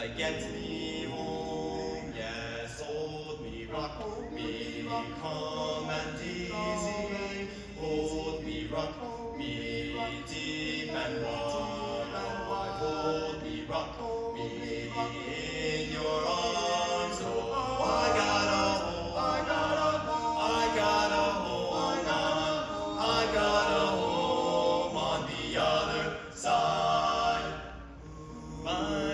I get me home. Yes, hold me, rock me, calm and easy. Hold me, rock me, deep and wide. Hold me, rock me in your arms. Oh, I gotta hold, I gotta hold, I gotta hold on, I gotta hold on the other side. Bye.